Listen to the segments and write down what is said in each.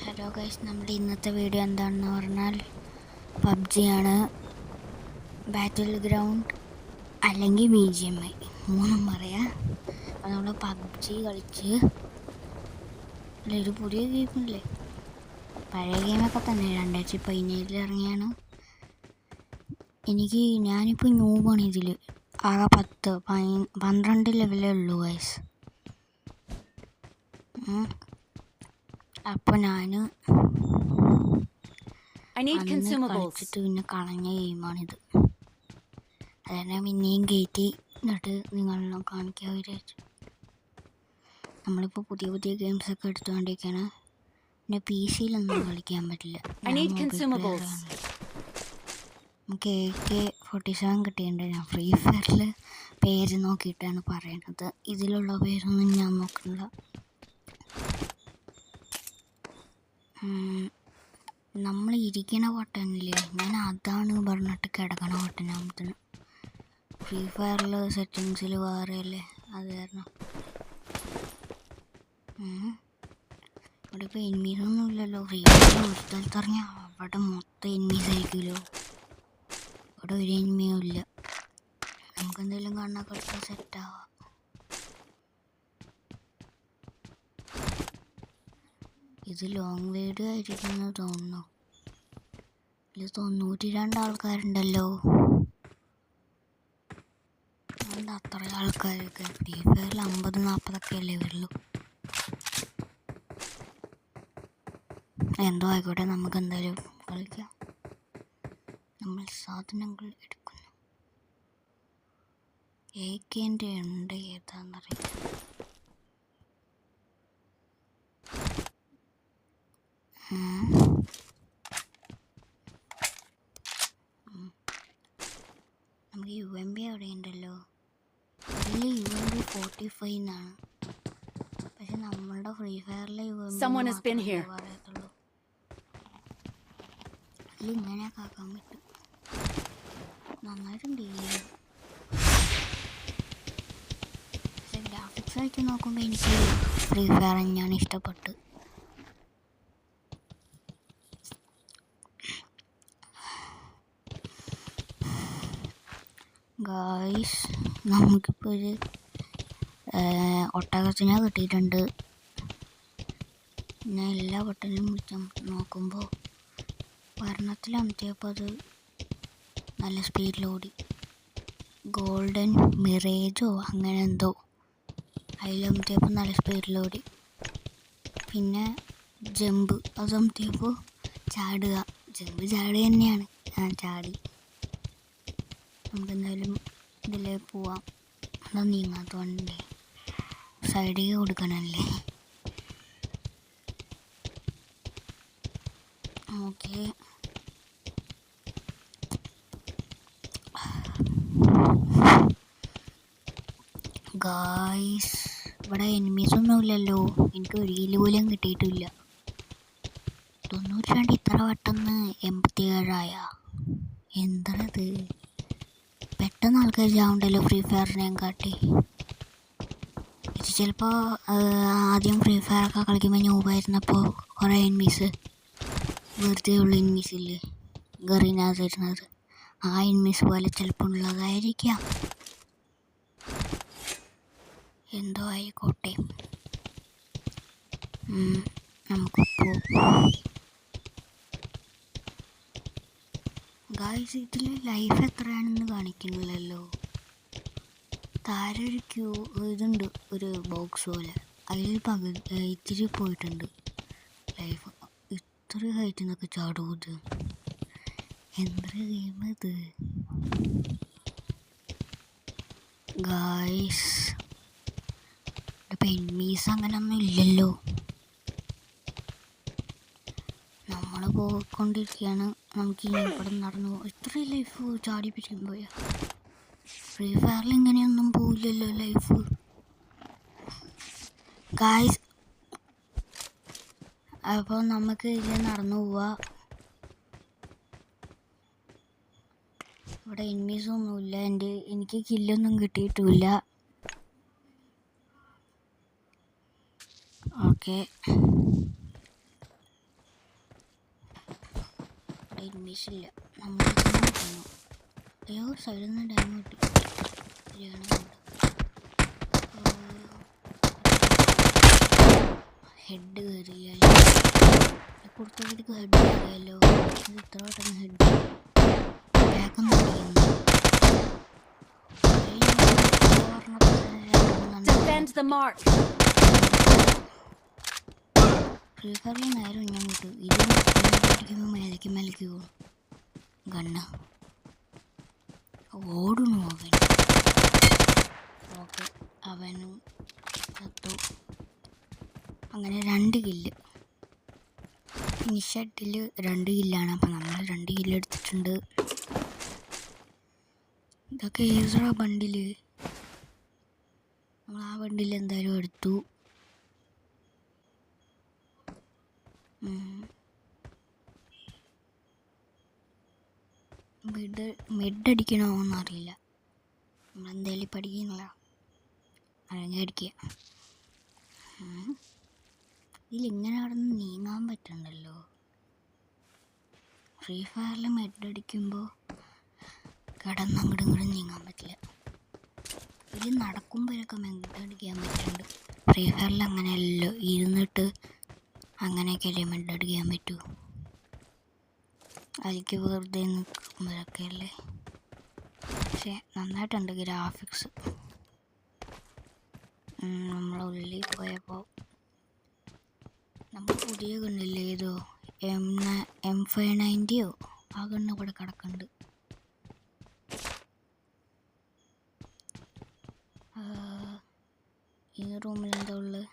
Hello guys, നമ്മുടെ ഇന്നത്തെ video എന്താണെന്ന് പറഞ്ഞാൽ പബ്ജിയാണ്. ബാറ്റിൽ ഗ്രൗണ്ട് അല്ലെങ്കിൽ BGMI മൂന്നും പറയാം. അപ്പോൾ നമ്മൾ പബ്ജി കളിച്ച് ഒരു പുതിയ ഗെയിമല്ലേ, പഴയ ഗെയിമൊക്കെ തന്നെ 2017 ഇറങ്ങിയാണ്. ഞാനിപ്പോൾ ന്യൂബാണ്. ഇതിൽ ആകെ 12 ലെവലേ ഉള്ളൂ ഗൈസ്. അപ്പോൾ ഞാൻ കളിച്ചിട്ട് പിന്നെ കളഞ്ഞ ഗെയിമാണിത്. അതുതന്നെ പിന്നെയും കയറ്റി എന്നിട്ട് നിങ്ങളെല്ലാം കാണിക്കാൻ വിചാരിച്ചു. നമ്മളിപ്പോൾ പുതിയ ഗെയിംസൊക്കെ എടുത്തുകൊണ്ടിരിക്കുകയാണ്. പിന്നെ PC-യിലൊന്നും കളിക്കാൻ പറ്റില്ല. നമുക്ക് AK-47 കിട്ടിയിട്ടുണ്ട്. ഞാൻ ഫ്രീ ഫയറിൽ പേര് നോക്കിയിട്ടാണ് പറയണത്. ഇതിലുള്ള പേരൊന്നും ഞാൻ നോക്കണില്ല. നമ്മൾ ഇരിക്കണ ബട്ടണില്ലേ, ഞാൻ അതാണ് പറഞ്ഞിട്ട് കിടക്കണ ബട്ടനാകുമ്പോഴത്തേന് ഫ്രീ ഫയറിൽ സെറ്റിങ്സിൽ വേറെയല്ലേ, അത് കാരണം. ഇവിടെ ഇപ്പോൾ എനിമീസൊന്നും ഇല്ലല്ലോ. ഫ്രീ ഫയറിൽ ഒരു സ്ഥലത്ത് ഇറങ്ങിയാൽ അവിടെ മൊത്തം എനിമീസ് ആയിരിക്കുമല്ലോ. ഇവിടെ ഒരു എനിമിയും ഇല്ല. നമുക്ക് എന്തെങ്കിലും കാണാൻ കളിക്കാൻ സെറ്റാവാം. ഇത് ലോങ് വീഡിയോ ആയിരിക്കുമെന്ന് തോന്നുന്നു. ഇതിൽ 92 ആൾക്കാരുണ്ടല്ലോ. അതുകൊണ്ട് അത്ര ആൾക്കാരൊക്കെ ഫ്രീ ഫയറിൽ 50-40 അല്ലേ വരുള്ളൂ. എന്തോ ആയിക്കോട്ടെ, നമുക്ക് എന്തായാലും കളിക്കാം. നമ്മൾ സാധനങ്ങൾ എടുക്കുന്നു. AK-ൻ്റെ ഉണ്ട്, ഏതാണെന്നറിയില്ല. നമുക്ക് UMP അവിടെ ഉണ്ടല്ലോ. ഇതിൽ UMP 45 എന്നാണ്. പക്ഷെ നമ്മളുടെ ഫ്രീ ഫയറിലെ പറയത്തുള്ളൂ. അതിൽ ഇങ്ങനെയൊക്കെ ആക്കാൻ പറ്റും. നന്നായിട്ടുണ്ട്. പക്ഷെ ഗ്രാഫിക്സ് ആയിട്ട് നോക്കുമ്പോൾ എനിക്ക് ഫ്രീ ഫയർ തന്നെയാണ് ഇഷ്ടപ്പെട്ടത്. ഗായ്സ്, നമുക്കിപ്പോൾ ഒരു ഒട്ടകത്തിനെ കിട്ടിയിട്ടുണ്ട്. ഞാൻ എല്ലാ ബട്ടണിലും വിളിച്ച് നോക്കുമ്പോൾ വർണ്ണത്തിലമർത്തിയപ്പോൾ അത് നല്ല സ്പീഡിലോടി. ഗോൾഡൻ മിറേജോ അങ്ങനെ എന്തോ അതിലമർത്തിയപ്പോൾ നല്ല സ്പീഡിലോടി. പിന്നെ ജമ്പ് അതമർത്തിയപ്പോൾ ചാടുക. ജമ്പ് ചാടുക തന്നെയാണ്. ചാടി. നമുക്കെന്തായാലും ഇതിലേ പോവാം. അത് നീങ്ങാത്തോണ്ടേ സൈഡിൽ കൊടുക്കണല്ലേ. ഓക്കെ, ഗായ്സ്, ഇവിടെ എനിമീസൊന്നും ഇല്ലല്ലോ. എനിക്ക് ഒരു കില്ല് പോലും കിട്ടിയിട്ടില്ല. 92 ഇത്ര പെട്ടെന്ന് 87 എന്തത്? പെട്ടെന്ന് ആൾക്കാർ ചാവുണ്ടല്ലോ ഫ്രീ ഫയറിനെയും കാട്ടി. ഇത് ചിലപ്പോൾ ആദ്യം ഫ്രീ ഫയറൊക്കെ കളിക്കുമ്പോൾ ന്യൂബായിരുന്നപ്പോൾ കുറേ എനിമീസ്, വെറുതെ ഉള്ള എനിമീസ് ഇല്ലേ ഗറീനാസ് വരുന്നത്, ആ എനിമീസ് പോലെ ചിലപ്പോൾ ഉള്ളതായിരിക്കാം. എന്തോ ആയിക്കോട്ടെ, നമുക്കിപ്പോൾ ഗായ്സ് ഇതിൽ ലൈഫ് എത്രയാണെന്ന് കാണിക്കുന്നില്ലല്ലോ. താഴെ ഒരു ഇതുണ്ട്, ഒരു ബോക്സ് പോലെ. അതിൽ ഇത്തിരി പോയിട്ടുണ്ട് ലൈഫ്. ഇത്ര ഹൈറ്റിൽ നിന്നൊക്കെ ചാടും ഇത്. എന്തൊരു ഗെയിം ഇത് ഗായ്സ്. ഇപ്പം എനിമീസ് അങ്ങനെയൊന്നും ഇല്ലല്ലോ. നമ്മൾ പോയിക്കൊണ്ടിരിക്കുകയാണ്. നമുക്ക് ഇനി ഇവിടെ നടന്നു ഇത്രയും ലൈഫ് ചാടിപ്പിടിക്കാൻ പോയാ. ഫ്രീ ഫയറിൽ ഇങ്ങനെയൊന്നും പോവില്ലല്ലോ ലൈഫ് ഗായ്സ്. അപ്പോൾ നമുക്ക് ഇതിൽ നടന്നു പോവാ. ഇവിടെ എനിമീസൊന്നുമില്ല. എനിക്ക് കില്ലൊന്നും കിട്ടിയിട്ടുമില്ല. ഓക്കെ, എനിമീസ് ഇല്ല. നമ്മൾ കിട്ടുന്നു. അയ്യോ സൈഡിൽ നിന്ന് ഡാം കിട്ടി. ശരിയാണ് ഹെഡ് കയറിയല്ലോ. കൊടുത്തവർക്ക് ഹെഡ് കയറിയല്ലോ. ഇത് ഇത്ര പെട്ടെന്ന് ഹെഡ് ബാക്കൊന്നും ചെയ്യുന്നു. ഫ്രീ ഫയറിൽ നേരം ഞാൻ കിട്ടും. ഇത് അടിക്കുമ്പോൾ മേലേക്ക് മേലേക്ക് പോകും. ഗണ്ണ് ഓടുന്നു അവൻ. ഓക്കെ അവനും ചത്തു. അങ്ങനെ 2 കില്ല്. ഫിനിഷായിട്ടിൽ 2 കില്ലാണ്. അപ്പം നമ്മൾ 2 കില്ല് എടുത്തിട്ടുണ്ട്. ഇതൊക്കെ ഏതാ ബണ്ടില്? നമ്മൾ ആ ബണ്ടിൽ എന്തായാലും എടുത്തു. മിഡ് അടിക്കണമെന്നറിയില്ല. നമ്മളെന്തായാലും പഠിക്കുന്നില്ല. അല്ലെങ്കിൽ അടിക്കുക. ഇതിലിങ്ങനെ നടന്ന് നീങ്ങാൻ പറ്റണ്ടല്ലോ. ഫ്രീ ഫയറിൽ മിഡ് അടിക്കുമ്പോൾ കിടന്നങ്ങോട്ടും ഇങ്ങോട്ടും നീങ്ങാൻ പറ്റില്ല. ഇതിൽ നടക്കുമ്പോഴൊക്കെ മിഡ് അടിക്കാൻ പറ്റുന്നുണ്ട്. ഫ്രീ ഫയറിൽ അങ്ങനെയല്ലോ, ഇരുന്നിട്ട് അങ്ങനെയൊക്കെയല്ലേ മിഡ് അടിക്കാൻ പറ്റൂ. അതിലേക്ക് വെറുതെ നിൽക്കുമ്പോഴൊക്കെ അല്ലേ. പക്ഷെ നന്നായിട്ടുണ്ട് ഗ്രാഫിക്സ്. നമ്മളുള്ളിൽ പോയപ്പോൾ നമ്മൾ പുതിയ ഗണ്ണില്ലേ, ഏതോ M590 ആ ഗണ്ണ് ഇവിടെ കിടക്കുന്നുണ്ട്. ഈ റൂമിൽ എന്താ ഉള്ളത്?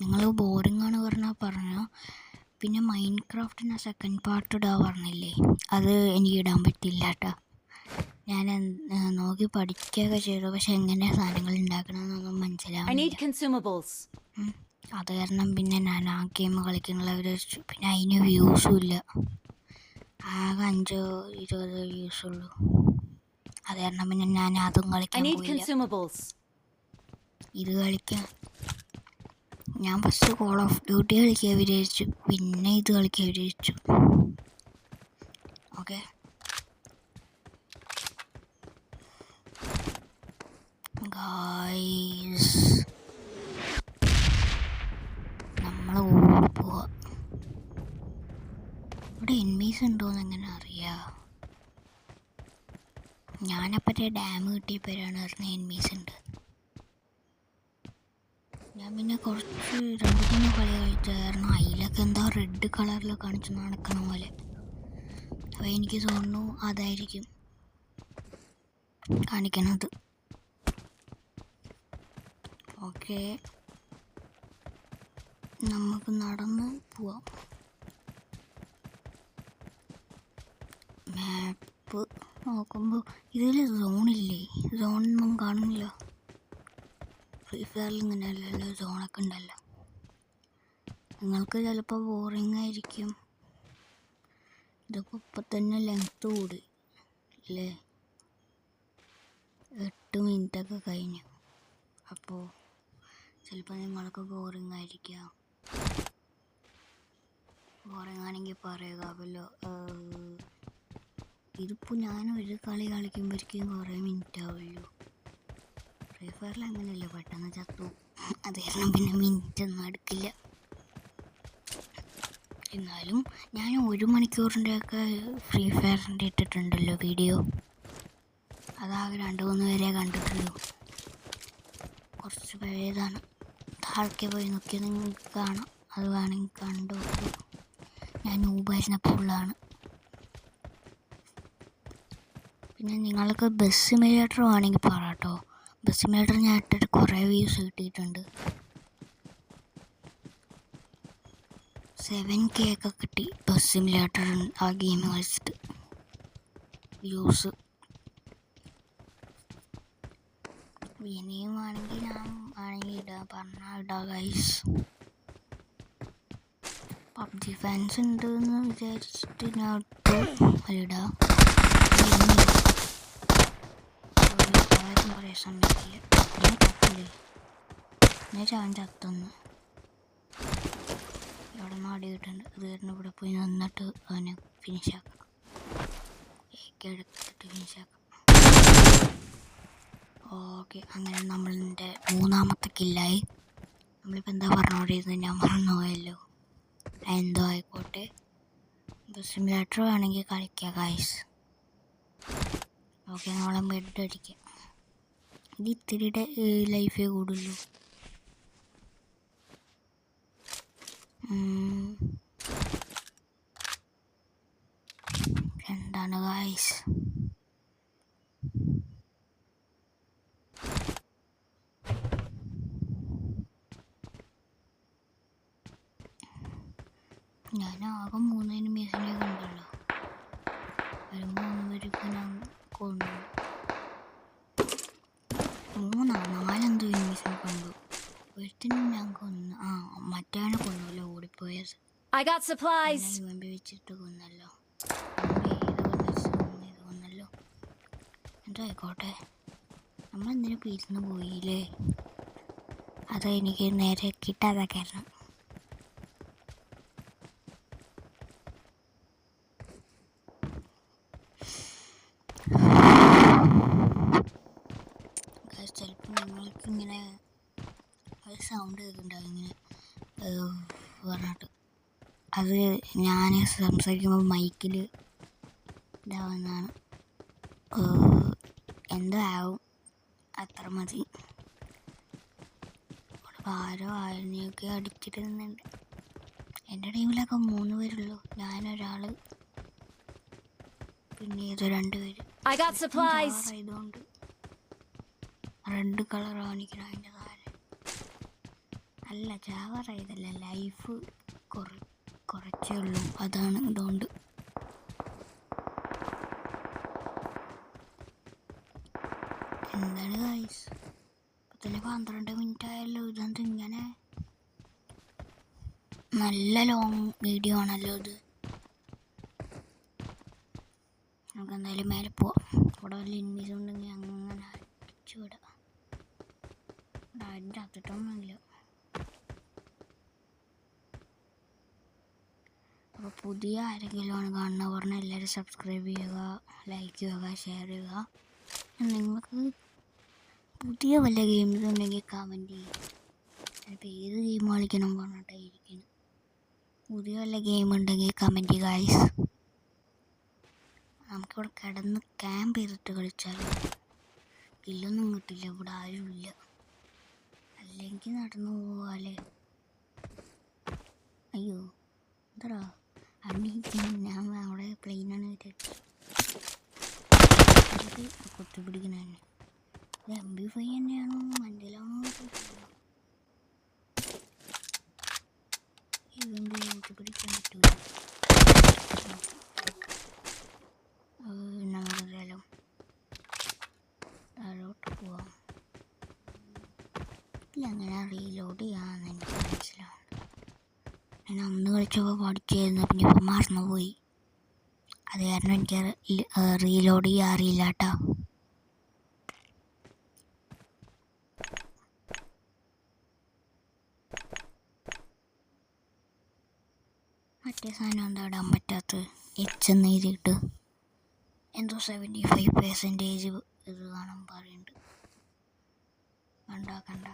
നിങ്ങൾ ബോറിംഗ് ആണ് പറഞ്ഞോ. പിന്നെ മൈൻക്രാഫ്റ്റിന് സെക്കൻഡ് പാർട്ട് ഇടാൻ പറഞ്ഞില്ലേ, അത് എനിക്ക് ഇടാൻ പറ്റില്ല കേട്ടോ. ഞാൻ നോക്കി പഠിക്കുകയൊക്കെ ചെയ്തു. പക്ഷെ എങ്ങനെയാണ് സാധനങ്ങൾ ഉണ്ടാക്കണമെന്നൊന്നും മനസ്സിലാവുന്നില്ല. അത് കാരണം പിന്നെ ഞാൻ ആ ഗെയിം കളിക്കുന്നുള്ളവർ വെച്ചു. പിന്നെ അതിന് വ്യൂസും ഇല്ല. ആകെ 5-20 വ്യൂസുള്ളൂ. അത് കാരണം പിന്നെ ഞാൻ അതും കളിക്കാൻ പോയില്ല. ഇത് കളിക്കാൻ ഞാൻ ഫസ്റ്റ് കോൾ ഓഫ് ഡ്യൂട്ടി കളിക്കാൻ വിചാരിച്ചു. പിന്നെ ഇത് കളിക്കാൻ വിചാരിച്ചു. ഓക്കെ, ഗായ്സ് നമ്മൾ ഓടിപ്പോവാ. ഇവിടെ എനിമീസ് ഉണ്ടോയെന്ന് എങ്ങനെ അറിയാം? ഞാനപ്പറ്റേ ഡാം കിട്ടിയപ്പോഴാണ് പറഞ്ഞ എനിമീസ് ഉണ്ട്. ഞാൻ പിന്നെ കുറച്ച് 2-3 കളി കളിച്ചായിരുന്നു. അതിലൊക്കെ എന്താ റെഡ് കളറിൽ കാണിച്ച് നടക്കണ പോലെ. അപ്പോൾ എനിക്ക് തോന്നുന്നു അതായിരിക്കും കാണിക്കണത്. ഓക്കെ, നമുക്ക് നടന്ന് പോവാം. മാപ്പ് നോക്കുമ്പോൾ ഇതിൽ സോണില്ലേ? സോണൊന്നും കാണുന്നില്ല. ഫ്രീ ഫയറിൽ ഇങ്ങനെയല്ലല്ലോ, സോണൊക്കെ ഉണ്ടല്ലോ. നിങ്ങൾക്ക് ചിലപ്പോൾ ബോറിംഗ് ആയിരിക്കും. ഇതിപ്പോൾ ഇപ്പം തന്നെ ലെങ്ത്ത് കൂടി അല്ലേ, 8 മിനിറ്റൊക്കെ കഴിഞ്ഞു. അപ്പോൾ ചിലപ്പോൾ നിങ്ങൾക്ക് ബോറിംഗ് ആയിരിക്കാം. ബോറിംഗ് ആണെങ്കിൽ പറയുകല്ലോ. ഇതിപ്പോൾ ഞാൻ ഒരു കളി കളിക്കുമ്പോഴേക്കും കുറേ മിനിറ്റ് ആവുമല്ലോ. ഫ്രീ ഫയറിൽ അങ്ങനെയല്ല, പെട്ടെന്ന് ചത്തു. അത് കാരണം പിന്നെ മിനിറ്റൊന്നും എടുക്കില്ല. എന്നാലും ഞാൻ 1 മണിക്കൂറിൻ്റെയൊക്കെ ഫ്രീ ഫയറിൻ്റെ ഇട്ടിട്ടുണ്ടല്ലോ വീഡിയോ. അതാകെ 2-3 പേരെ കണ്ടിട്ടുള്ളൂ. കുറച്ച് പഴയതാണ്. താഴേക്ക് പോയി നോക്കിയാൽ നിങ്ങൾക്ക് കാണാം. അത് വേണമെങ്കിൽ കണ്ടു നോക്കൂ. ഞാൻ ഊബായിരുന്നപ്പോൾ ഉള്ളതാണ്. പിന്നെ നിങ്ങൾക്ക് ബസ് സിമുലേറ്റർ വേണമെങ്കിൽ പറ കേട്ടോ. ബസ് സിമുലേറ്റർ ഞാൻ ഇട്ടിട്ട് കുറേ വ്യൂസ് കിട്ടിയിട്ടുണ്ട്. 7K ഒക്കെ കിട്ടി ബസ് സിമുലേറ്റർ ആ ഗെയിം കളിച്ചിട്ട് വ്യൂസ്. ഇനിയും ആണെങ്കിൽ ഞാൻ പറഞ്ഞാൽ ഇടാം ഗൈസ്. പബ്ജി ഫാൻസ് ഉണ്ടെന്ന് വിചാരിച്ചിട്ട് ഞാൻ ഇടാം. പറയാൻ സമയത്തില്ല. ഞാൻ ചത്തില്ലേ? ഞാൻ ചാൻ ചത്തൊന്ന് ഇവിടെ മാടി കിട്ടുന്നുണ്ട്. അത് കാരണം ഇവിടെ പോയി പോയി നിന്നിട്ട് അവനെ ഫിനിഷാക്കാം. എടുത്തിട്ട് ഫിനിഷാക്കാം. ഓക്കെ, അങ്ങനെ നമ്മളിൻ്റെ 3ാമത്തെ കില്ലായി. നമ്മളിപ്പോൾ എന്താ പറഞ്ഞുകൊണ്ടിരുന്നത് ഞാൻ മറന്നുപോയല്ലോ. എന്തോ ആയിക്കോട്ടെ. ഇപ്പോൾ സിമുലേറ്റർ വേണമെങ്കിൽ കളിക്കാം ഗൈസ്. ഓക്കെ, നമ്മളെ ബെഡ് അടിക്കാം. ഇത് ഇത്തിരിയുടെ ലൈഫേ കൂടുള്ളൂ. എന്താണ് ഗൈസ്? ഞാൻ ആകെ 3 എനിമീസിനെ കണ്ടല്ലോ. ഒരു 3 പേർക്ക് ഞാൻ കൊന്നു. 4 എന്തോ എനിമീസിനെ കണ്ടു. ഒരുത്തിനും ഞാൻ കൊന്നു. മറ്റവനെ കൊന്നല്ലോ, ഓടിപ്പോയത്. UMP വെച്ചിട്ട് കൊന്നല്ലോ. ഇത് കൊന്നല്ലോ. എന്തോ ആയിക്കോട്ടെ, നമ്മളെന്തിനും പിരിഞ്ഞു പോയില്ലേ? അത് എനിക്ക് നേരെ കിട്ടാതെ കാരണം. ചിലപ്പോൾ നിങ്ങൾക്ക് ഇങ്ങനെ ഒരു സൗണ്ട് കേൾക്കുന്നുണ്ടാവും, ഇങ്ങനെ പറഞ്ഞിട്ട്. അത് ഞാൻ സംസാരിക്കുമ്പോൾ മൈക്കിൽ ഇതാവുന്നതാണ്. എന്തോ ആവും, അത്ര മതി. ആരോ ആരെയൊക്കെ അടിച്ചിടുന്നുണ്ട്. എൻ്റെ ടീമിലൊക്കെ 3 പേരുള്ളൂ. ഞാനൊരാൾ, പിന്നെ ഏതോ 2 പേര്. ആയതുകൊണ്ട് റെഡ് കളർ കാണിക്കണം അതിൻ്റെ താഴെ. അല്ല, ചാവറായതല്ല, ലൈഫ് കുറച്ചേ ഉള്ളൂ, അതാണ്. ഇതുകൊണ്ട് എന്താണ് ഗൈസ്, ഇപ്പത്തന്നെ 12 മിനിറ്റ് ആയല്ലോ. ഇതെന്ത് ഇങ്ങനെ? നല്ല ലോങ് വീഡിയോ ആണല്ലോ ഇത്. നമുക്ക് എന്തായാലും മേലെ പോവാം. ഇവിടെ വല്ല എനിമീസ് ഉണ്ടെങ്കിൽ അങ്ങനെ അടിച്ചു വിടാം. ആരും ചത്തിട്ടൊന്നുമില്ല. അപ്പോൾ പുതിയ ആരെങ്കിലും ആണ് കാണുന്നത് പറഞ്ഞാൽ എല്ലാവരും സബ്സ്ക്രൈബ് ചെയ്യുക, ലൈക്ക് ചെയ്യുക, ഷെയർ ചെയ്യുക. നിങ്ങൾക്ക് പുതിയ വല്ല ഗെയിംസ് ഉണ്ടെങ്കിൽ കമൻറ്റ് ചെയ്യുക. ചിലപ്പോൾ ഏത് ഗെയിം കളിക്കണം പറഞ്ഞിട്ടായിരിക്കണം. പുതിയ വല്ല ഗെയിം ഉണ്ടെങ്കിൽ കമൻറ്റ് ഗൈസ്. നമുക്കിവിടെ കിടന്ന് ക്യാമ്പ് ചെയ്തിട്ട് കളിച്ചാൽ കില്ലൊന്നും കിട്ടില്ല, ഇവിടെ ആരുമില്ല. അല്ലെങ്കിൽ നടന്നു പോവാല്ലേ. അയ്യോ, എന്താ ഞാൻ അവിടെ പ്ലെയിനാണ് കൊത്തി പിടിക്കണ. ഇത് MP5 തന്നെയാണോ മണ്ടിലാണോ? ഇവൻ്റെ കൊത്തി പിടിക്കാൻ പറ്റൂല. നമുക്കറിയാലോ, താഴോട്ട് പോവാം. ഇല്ല, അങ്ങനെ റീലോഡ് ചെയ്യാമെന്ന് എനിക്ക് മനസ്സിലാവും. ഞാൻ അന്ന് കളിച്ചപ്പോൾ പഠിച്ചായിരുന്നു, പിന്നെ ഇപ്പം മറന്നുപോയി. അത് കാരണം എനിക്ക് റീലോഡ് ചെയ്യാൻ അറിയില്ല കേട്ടോ. മറ്റേ സാധനം എന്താ ഇടാൻ പറ്റാത്തത്? H എന്ന് എഴുതിയിട്ട് എന്തോ 75% ഇത് കാണാൻ പറയുന്നുണ്ട്. കണ്ട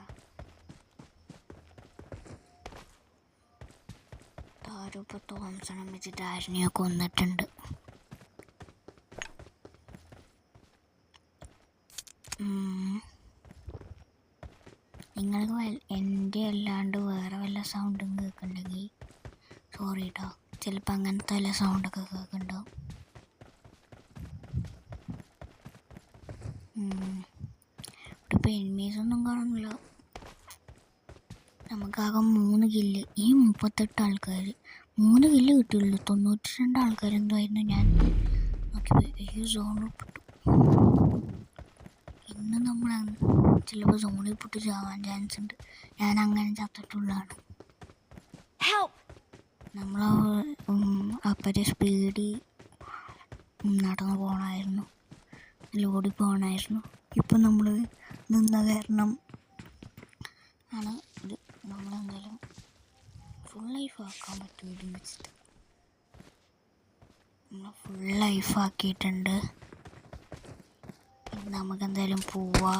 ആരും ഇപ്പോൾ തോംസണം വെച്ചിട്ട് ആരിനെയൊക്കെ കൊന്നിട്ടുണ്ട്. നിങ്ങൾക്ക് എൻ്റെ അല്ലാണ്ട് വേറെ വല്ല സൗണ്ടും കേൾക്കുന്നുണ്ടെങ്കിൽ സോറി കേട്ടോ. ചിലപ്പോൾ അങ്ങനത്തെ വല്ല സൗണ്ടൊക്കെ കേൾക്കുന്നുണ്ടാവും. ഇപ്പോൾ എനിമീസൊന്നും കാണുന്നില്ല. നമുക്കാകെ 3 കില്ല്. ഈ 38 ആൾക്കാർ 3 കില്ല് കിട്ടിയുള്ളൂ. 92 ആൾക്കാരെന്തായിരുന്നു ഞാൻ നോക്കിപ്പോയി. സോണിൽ പെട്ടു. ഇന്ന് നമ്മൾ ചിലപ്പോൾ സോണിൽ പെട്ട് ചാവാൻ ചാൻസ് ഉണ്ട്. ഞാൻ അങ്ങനെ ചത്തിട്ടുള്ളതാണ്. നമ്മൾ അപ്പരെ സ്പീഡിൽ നടന്നു പോകണമായിരുന്നു, ഓടി പോകണമായിരുന്നു. ഇപ്പം നമ്മൾ നിന്ന കാരണം ആണ് ഇത്. നമ്മളെന്തായാലും ഫുൾ ലൈഫ് ആക്കാൻ പറ്റും ഇതും വെച്ചിട്ട്. ഫുൾ ലൈഫാക്കിയിട്ടുണ്ട്. നമുക്ക് എന്തായാലും പോവാ.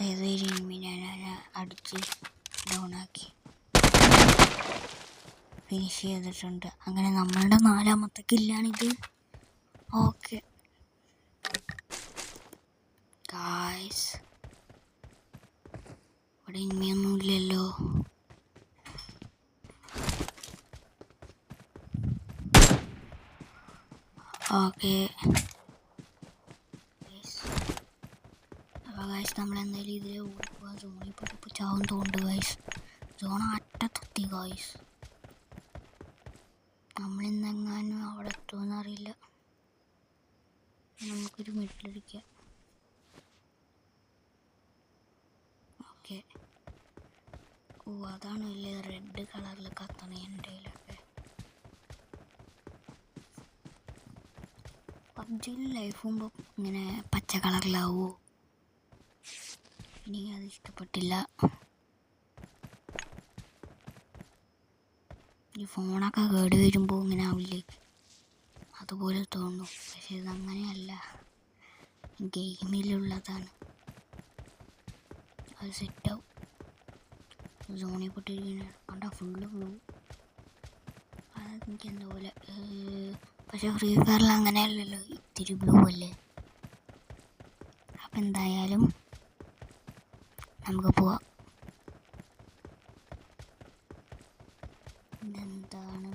ഏതൊരു എനിമിനെ ഞാൻ അടിച്ച് ഡൗണാക്കി ഫിനിഷ് ചെയ്തിട്ടുണ്ട്. അങ്ങനെ നമ്മളുടെ 4ാമത്തെ കില്ലാണിത്. ഓക്കെ ഗായ്സ്, ഇവിടെ എനിമിയൊന്നും ഇല്ലല്ലോ. ഓക്കെ അപ്പോൾ ഗായ്സ് നമ്മളെന്തായാലും ഇതിൽ ഓടിപ്പോവാ. സോണിൽ പോയിട്ട് ചാവും തോണ്ട് ഗായ്സ്. സോൺ അറ്റത്തെത്തി ഗായ്സ്. നമ്മളിന്നെങ്ങാനും അവിടെ എത്തുമെന്ന് അറിയില്ല. നമുക്കൊരു മെഡിലടിക്കാം. ഓക്കെ, ഓ അതാണ് വലിയ റെഡ് കളറിൽ കത്തണ എൻ്റെ കയ്യിലൊക്കെ. പബ്ജിയിൽ ലൈഫ് പോകുമ്പോൾ ഇങ്ങനെ പച്ച കളറിലാവോ? എനിക്കത് ഇഷ്ടപ്പെട്ടില്ല. ഈ ഫോണൊക്കെ കേട് വരുമ്പോൾ ഇങ്ങനെ ആവില്ലേ, അതുപോലെ തോന്നും. പക്ഷെ ഇതങ്ങനെയല്ല, ഗെയിമിലുള്ളതാണ്. അത് സെറ്റാവും. സോണിൽ പൊട്ടിരിക്കുകയാണ് കണ്ട, ഫുള്ള് ബ്ലൂ. അതെനിക്ക് എന്താ പോലെ. പക്ഷെ ഫ്രീ ഫയറിൽ അങ്ങനെയല്ലല്ലോ, ഇത്തിരി ബ്ലൂ അല്ലേ. അപ്പം എന്തായാലും നമുക്ക് പോവാം. ഇതെന്താണ്,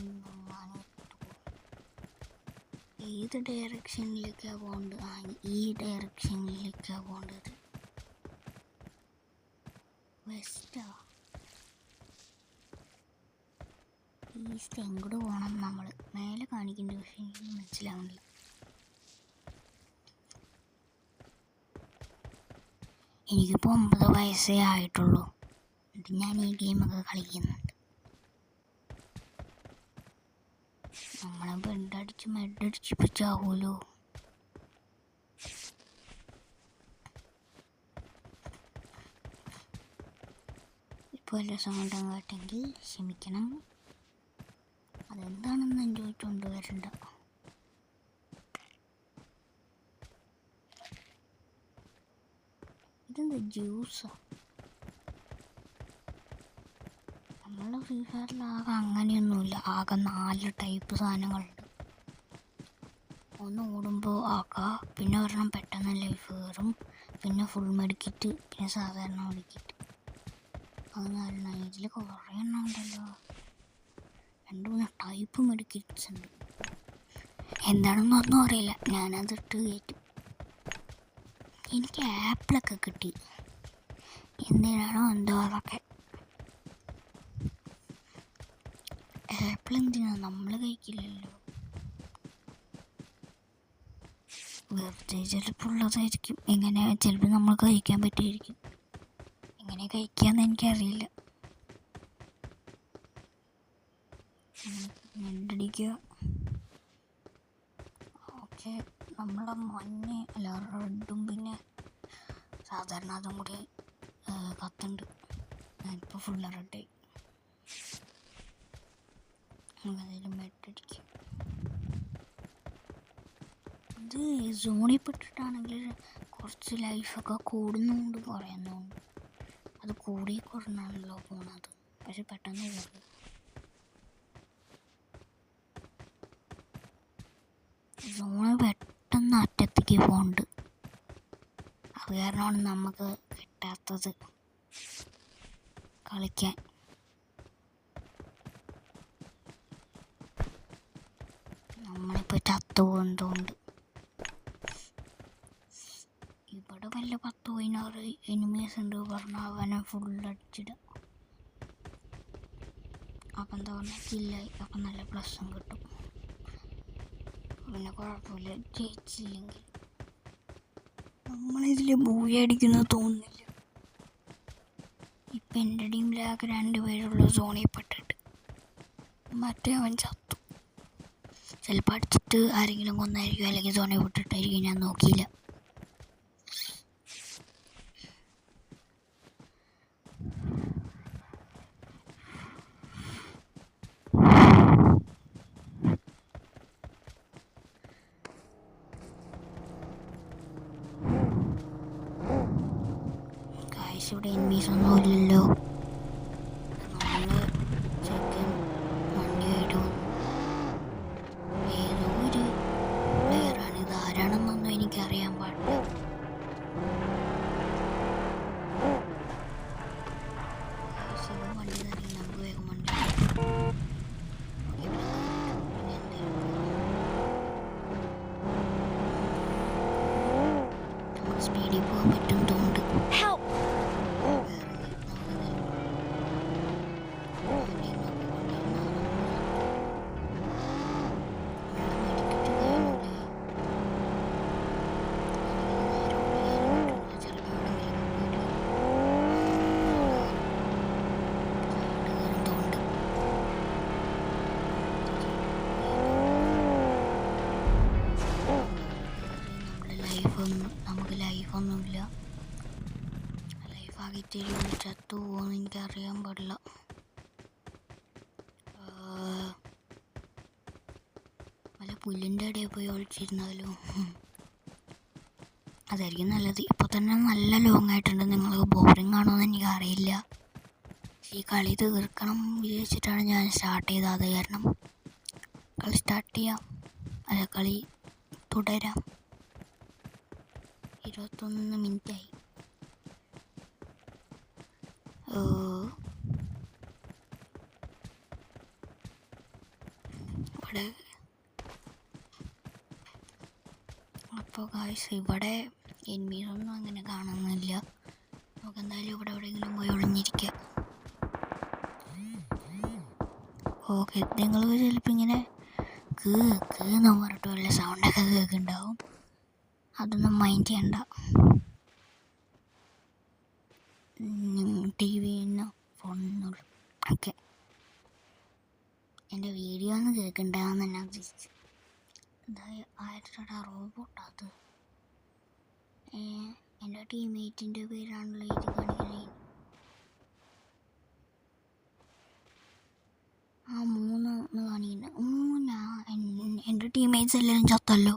ഏത് ഡയറക്ഷനിലേക്കാണ് പോകേണ്ടത്? ഈ ഡയറക്ഷനിലേക്കാണ് പോകേണ്ടത്. വെസ്റ്റാ ഈസ്റ്റ് എങ്ങോട്ട് പോകണം? നമ്മൾ മേലെ കാണിക്കുന്നുണ്ട്, പക്ഷെ എനിക്ക് മനസ്സിലാവുന്നില്ല. എനിക്കിപ്പോൾ 9 വയസ്സേ ആയിട്ടുള്ളൂ. എന്നിട്ട് ഞാൻ ഈ ഗെയിമൊക്കെ കളിക്കുന്നുണ്ട്. നമ്മളെ മെഡടിച്ചിപ്പിച്ചാവൂലോ. ഇപ്പോൾ എല്ലാ സൗണ്ടും കേട്ടെങ്കിൽ ക്ഷമിക്കണം. അതെന്താണെന്ന് ചോദിച്ചുകൊണ്ട് വരണ്ട. ഇതെന്താ ജ്യൂസാ? നമ്മളെ ഫ്രീ ഫയറിലാകെ അങ്ങനെയൊന്നുമില്ല. ആകെ 4 ടൈപ്പ് സാധനങ്ങളുണ്ട്. ഒന്ന് ഓടുമ്പോൾ ആക്കാം, പിന്നെ ഒരെണ്ണം പെട്ടെന്ന് ലൈഫ് കയറും, പിന്നെ ഫുൾ മെഡിക്കിറ്റ്, പിന്നെ സാധാരണ മെഡിക്കിറ്റ്. അത് 4. ഇതിൽ കുറേ എണ്ണം ഉണ്ടല്ലോ. 2-3 ടൈപ്പ് മെഡിക്കിറ്റ്സ് ഉണ്ട്. എന്താണെന്നൊന്നും അറിയില്ല, ഞാനതിട്ട് കയറ്റും. എനിക്ക് ആപ്പിളൊക്കെ കിട്ടി. എന്തിനാണോ എന്തോ അതൊക്കെ. ആപ്പിൾ എന്തിനാ? നമ്മൾ കഴിക്കില്ലല്ലോ. വെറുതെ ചിലപ്പോൾ ഉള്ളതായിരിക്കും. എങ്ങനെ ചിലപ്പോൾ നമ്മൾ കഴിക്കാൻ പറ്റിയിരിക്കും. എങ്ങനെ കഴിക്കാമെന്ന് എനിക്കറിയില്ല. ഞണ്ടടിക്കുക. ഓക്കെ, നമ്മളെ മഞ്ഞ അല്ല റെഡും പിന്നെ സാധാരണ അതും കൂടി കത്തുണ്ട്. ഞാനിപ്പോൾ ഫുള്ള് റെഡായി. നമുക്കതിൽ മെഡടിക്കുക. ഇത് സോണിൽ പെട്ടിട്ടാണെങ്കിൽ കുറച്ച് ലൈഫൊക്കെ കൂടുന്നുണ്ട് പറയുന്നുണ്ട്. അത് കൂടി കുറഞ്ഞാണല്ലോ പോണത്. പക്ഷെ പെട്ടെന്ന് കയറും. സോണ് പെട്ടെന്ന് അറ്റത്തേക്ക് പോകുന്നുണ്ട്. അത് കാരണമാണ് നമുക്ക് കിട്ടാത്തത് കളിക്കാൻ. നമ്മളിപ്പോൾ ചത്തു പോകുന്നതുകൊണ്ട്. ഇവിടെ വല്ല 10-16 എനിമീസ് ഉണ്ട് പറഞ്ഞാൽ അവനെ ഫുള്ളടിച്ചിടുക. അപ്പം എന്താ പറഞ്ഞാൽ കില്ലായി. അപ്പം നല്ല പ്ലസ്സും കിട്ടും. പിന്നെ കുഴപ്പമില്ല, ജയിച്ചില്ലെങ്കിൽ. നമ്മളിതിൽ മൂവി അടിക്കുന്നത് തോന്നുന്നില്ല. ഇപ്പം എൻ്റെ ടീമിലാകെ 2 പേരുള്ള സോണിൽ പെട്ടിട്ട്. മറ്റേ അവൻ ചത്തു. ചിലപ്പോൾ അടിച്ചിട്ട് ആരെങ്കിലും കൊന്നായിരിക്കും, അല്ലെങ്കിൽ സോണിൽ പെട്ടിട്ടായിരിക്കും. ഞാൻ നോക്കിയില്ല. എനിമീസ് ഒന്നും ഇല്ലല്ലോ. നമ്മള് ചെക്കൻ വണ്ടിയായിട്ട് വന്നു. ഏതോ ഒരു പ്ലെയറാണ്. ഇത് ആരാണെന്നൊന്നും എനിക്കറിയാൻ പാടില്ല. വണ്ടി തരങ്ങി നമുക്ക് വേഗം വണ്ടി നമുക്ക് സ്പീഡിൽ പോകാൻ പറ്റും തോന്നുന്നുണ്ട്. നമുക്ക് ലൈഫൊന്നുമില്ല. ലൈഫാകെ ഇത്തിരി ചത്തു പോകുമെന്ന് എനിക്കറിയാൻ പാടില്ല. വല്ല പുല്ലിൻ്റെ ഇടയിൽ പോയി ഒളിച്ചിരുന്നാലോ? അതായിരിക്കും നല്ലത്. ഇപ്പോൾ തന്നെ നല്ല ലോങ് ആയിട്ടുണ്ട്. നിങ്ങൾക്ക് ബോറിംഗ് ആണോ എന്ന് എനിക്കറിയില്ല. ഈ കളി തീർക്കണം വിചാരിച്ചിട്ടാണ് ഞാൻ സ്റ്റാർട്ട് ചെയ്തത്. അത് കാരണം കളി സ്റ്റാർട്ട് ചെയ്യാം, അല്ല കളി തുടരാം. 21 മിനിറ്റായി. ഇവിടെ അപ്പോൾ ഗായ്സ് ഇവിടെ എനിമീസൊന്നും അങ്ങനെ കാണുന്നില്ല. നമുക്ക് എന്തായാലും ഇവിടെ എവിടെയെങ്കിലും പോയി ഒളിഞ്ഞിരിക്കാം. ഓക്കെ, നിങ്ങൾ ചിലപ്പോൾ ഇങ്ങനെ എന്ന് പറഞ്ഞിട്ട് വല്ല സൗണ്ടൊക്കെ കേൾക്കുന്നുണ്ടാവും. അതൊന്നും മൈൻഡ് ചെയ്യണ്ട. TV-ന്നോ ഫോണിന്നോ ഒക്കെ എൻ്റെ വീഡിയോ ഒന്ന് കേൾക്കണ്ടാവുന്ന ഞാൻ ഉദ്ദേശിച്ചു. ആയിരത്തടാ റോബോട്ടത്. എൻ്റെ ടീംമേറ്റിൻ്റെ പേരാണല്ലോ ഇത് കാണിക്കണേ. ആ 3 കാണിക്കുന്നത്. എൻ്റെ ടീംമേറ്റ്സ് എല്ലാവരും ചത്തല്ലോ.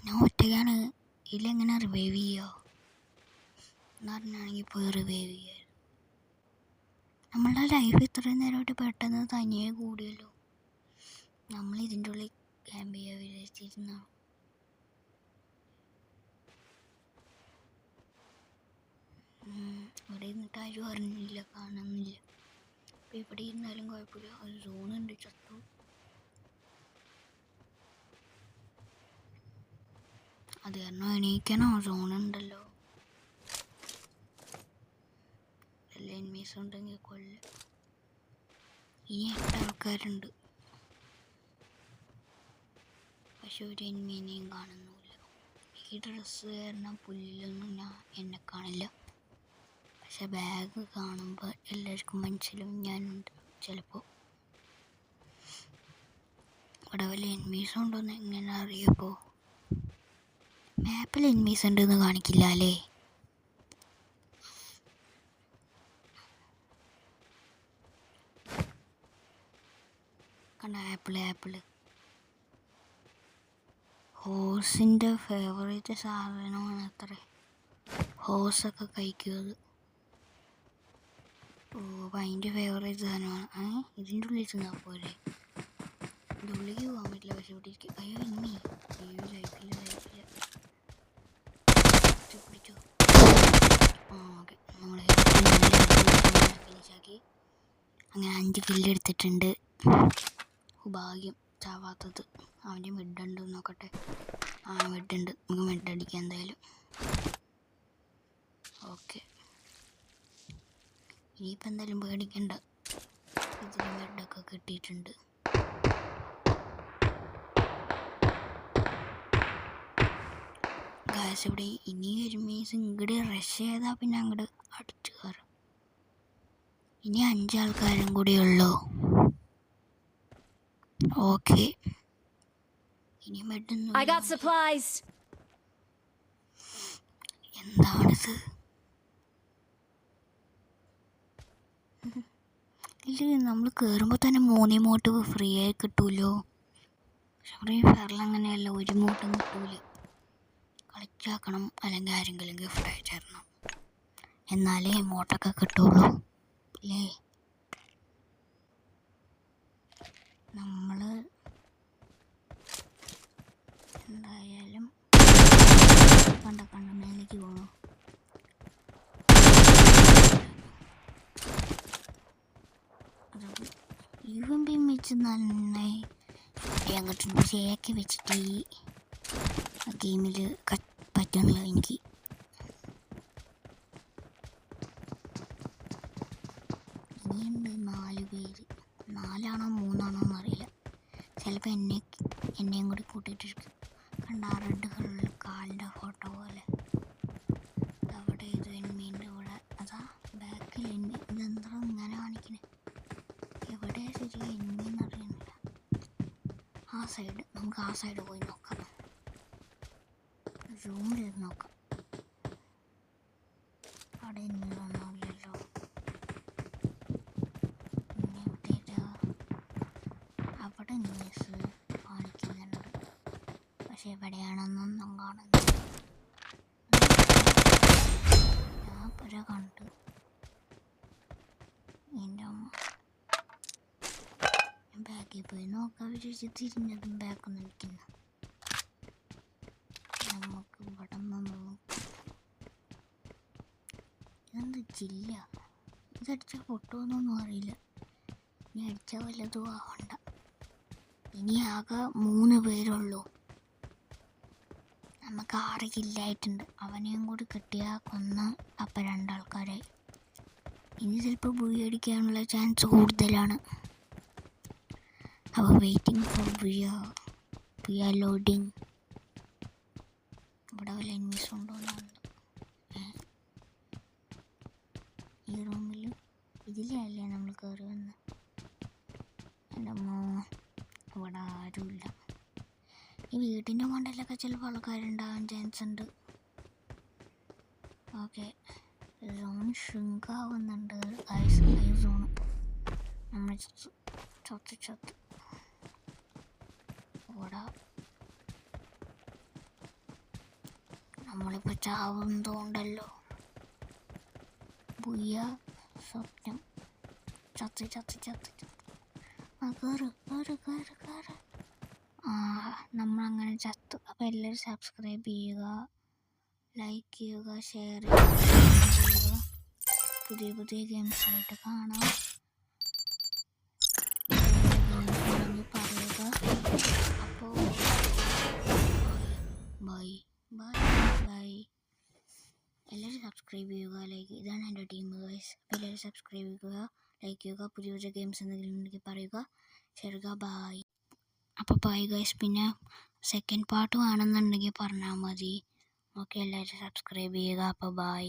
ഞാൻ ഒറ്റയ്ക്കാണ്. ഇതിലെങ്ങനെ റിവൈവ് ചെയ്യുക എന്ന് പറഞ്ഞാണെങ്കിൽ പോയി റിവൈവ് ചെയ്യുക. നമ്മളുടെ ലൈഫ് ഇത്രയും നേരമായിട്ട് പെട്ടെന്ന് തനിയെ കൂടിയല്ലോ. നമ്മൾ ഇതിൻ്റെ ഉള്ളിൽ ക്യാമ്പ് ചെയ്യാൻ വിചാരിച്ചിരുന്നാണ്. ഇവിടെ ഇരുന്നിട്ട് ആരും അറിഞ്ഞില്ല, കാണുന്നില്ല. അപ്പോൾ ഇവിടെ ഇരുന്നാലും കുഴപ്പമില്ല. ഒരു സോണുണ്ട്, ചത്തു. അത് കാരണം എണീക്കണോ? സോണുണ്ടല്ലോ. എല്ലാ എനിമീസും ഉണ്ടെങ്കിൽ കൊല്ല. ഇനി 8 ആൾക്കാരുണ്ട്. പക്ഷെ ഒരു എനിമീനെയും കാണുന്നില്ല. ഈ ഡ്രസ്സ് കാരണം പുല്ലിലൊന്നും എന്നെ കാണില്ല. പക്ഷെ ബാഗ് കാണുമ്പോൾ എല്ലാവർക്കും മനസ്സിലും ഞാനുണ്ട്. ചിലപ്പോൾ ഇവിടെ വല്ല എനിമീസും ഉണ്ടോയെന്ന് എങ്ങനെ അറിയപ്പോൾ? മാപ്പിൽ എനിമീസ് ഉണ്ടെന്ന് കാണിക്കില്ല അല്ലേ? കണ്ട ആപ്പിള് ഹോഴ്സിൻ്റെ ഫേവറേറ്റ് സാധനമാണ് അത്ര. ഹോഴ്സൊക്കെ കഴിക്കുന്നത്. അപ്പോൾ അതിൻ്റെ ഫേവറേറ്റ് സാധനമാണ്. ഇതിൻ്റെ ഉള്ളിൽ ചെന്നാൽ പോലെ ഇതിൻ്റെ ഉള്ളിലേക്ക് പോകാൻ പറ്റില്ല. പക്ഷെ ഇവിടെ ഇരിക്കും. അയ്യോ ഇനി ലൈഫില്ല പിടിച്ചോ. ഓക്കെ, നമ്മൾ ഫിനിഷാക്കി. അങ്ങനെ 5 കില്ലെടുത്തിട്ടുണ്ട്. ഭാഗ്യം ചാവാത്തത്. അവൻ്റെ മിഡുണ്ട് നോക്കട്ടെ. മിഡുണ്ട്. നമുക്ക് മിഡടിക്കാം എന്തായാലും. ഓക്കെ, ഇനിയിപ്പോൾ എന്തായാലും പേടിക്കണ്ട. ഇതിന് മിഡൊക്കെ കിട്ടിയിട്ടുണ്ട്. ഗായ്സ് ഇവിടെ ഇനി ഒരു മീൻസ് ഇങ്ങോട്ട് റഷ് ചെയ്താൽ പിന്നെ അങ്ങോട്ട് അടിച്ചു കയറും. ഇനി 5 ആൾക്കാരും കൂടി ഉള്ളൂ. ഓക്കെ, ഇനി മെഡൊന്നും എന്താണിത്? ഇല്ല, നമ്മൾ കയറുമ്പോൾ തന്നെ 3 ഇമോട്ട് ഫ്രീ ആയി കിട്ടുമല്ലോ. പക്ഷെ ഫ്രീ ഫയറിൽ അങ്ങനെയല്ല, 1 ഇമോട്ടും കിട്ടൂല. കളിച്ചാക്കണം, അല്ലെങ്കിൽ ആരെങ്കിലും ഗിഫ്റ്റ് അയച്ചു തരണം. എന്നാലേ എമോട്ടൊക്കെ കിട്ടുള്ളൂ അല്ലേ. നമ്മൾ എന്തായാലും കണ്ട മേലേക്ക് പോകണു. UMP വെച്ച് നന്നായി ചെയ്യാൻ കിട്ടുന്നുണ്ട്. പക്ഷേ AK വെച്ചിട്ട് ഈ ഗെയിമിൽ പറ്റുന്നില്ല എനിക്ക്. ഇനിയുണ്ട് 4 പേര്. 4 ആണോ 3 ആണോ എന്നറിയില്ല. ചിലപ്പോൾ എന്നെയും കൂടി കൂട്ടിയിട്ടിരിക്കും. കണ്ട ആ റെഡ് കളറിൽ കാലിൻ്റെ ഫോട്ടോ പോലെ. അവിടെ ഇത് എനിമീൻ്റെ ഇവിടെ അതാ ബാക്കിൽ എനിമി. ഇതെന്താ ഇങ്ങനെ കാണിക്കണേ? എവിടെ ശരിക്കും എനിമീന്ന് അറിയുന്നില്ല. ആ സൈഡ്, നമുക്ക് ആ സൈഡ് പോയി നോക്കാം. റൂമിൽ നോക്കാം. അവിടെ എനിമീന്നൊന്നുമില്ലല്ലോ. അവിടെ ന്യൂസ് കാണിക്കുന്നുണ്ട്, പക്ഷെ എവിടെയാണെന്നൊന്നും കാണുന്നില്ല. ഞാൻ പുര കണ്ടു. എൻ്റെ അമ്മ ബാക്കിൽ പോയി നോക്കാൻ വിചാരിച്ച് തിരിഞ്ഞതും ബാക്കൊന്നും ഇരിക്കുന്നു. നമുക്ക് ഇവിടെ നിന്ന് നോക്കാം. ഇതെന്ത് ജില്ല? ഇതടിച്ചാൽ പൊട്ടുമെന്നൊന്നും അറിയില്ല. ഇനി അടിച്ചാൽ വല്ലതും ആവണ്ട. ഇനി ആകെ 3 പേരുള്ളൂ. നമുക്ക് 6 കില്ലായിട്ടുണ്ട്. അവനെയും കൂടി കിട്ടിയാൽ കൊന്ന് അപ്പം 2 ആൾക്കാരായി. ഇനി ചിലപ്പോൾ ബുയി അടിക്കാനുള്ള ചാൻസ് കൂടുതലാണ്. അപ്പോൾ വെയിറ്റിംഗ് ഫോർ ബുയ ലോഡിങ്. ഇവിടെ വല്ല എനിമീസ് ഉണ്ടോ എന്നുണ്ട്. ഈ റൂമിൽ ഇതിലല്ലേ നമ്മൾ കയറി വന്ന്. എൻ്റെ അമ്മ ഇവിടെ ആരുമില്ല. ഈ വീട്ടിൻ്റെ മണ്ടയിലൊക്കെ ചിലപ്പോൾ ആൾക്കാരുണ്ടാകാൻ ചാൻസ് ഉണ്ട്. ഓക്കെ, സോൺ ഷ്രിങ്കാവുന്നുണ്ട്. ഈ സോൺ നമ്മൾ ചത്ത് ഇവിടെ നമ്മളിപ്പോൾ ചാവുന്നതുകൊണ്ടല്ലോ. ബുയ്യ സ്വപ്നം. ചത്ത് കയറ്. നമ്മളങ്ങനെ ചത്തു. അപ്പോൾ എല്ലാവരും സബ്സ്ക്രൈബ് ചെയ്യുക, ലൈക്ക് ചെയ്യുക, ഷെയർ ചെയ്യുക. പുതിയ ഗെയിംസായിട്ട് കാണാം. പറയുക. അപ്പോൾ ബൈ. എല്ലാവരും സബ്സ്ക്രൈബ് ചെയ്യുക, ലൈക്ക്. ഇതാണ് എൻ്റെ ടീം ഗൈസ്. അപ്പോൾ എല്ലാവരും സബ്സ്ക്രൈബ് ചെയ്യുക, ലൈക്ക് ചെയ്യുക. പുതിയ ഗെയിംസ് എന്തെങ്കിലും ഉണ്ടെങ്കിൽ പറയുക, ഷെയർ ചെയ്യുക. ബൈ. അപ്പോൾ ബൈ ഗൈസ്. പിന്നെ സെക്കൻഡ് പാർട്ട് വേണമെന്നുണ്ടെങ്കിൽ പറഞ്ഞാൽ മതി. ഓക്കെ, എല്ലാവരും സബ്സ്ക്രൈബ് ചെയ്യുക. അപ്പോൾ ബൈ.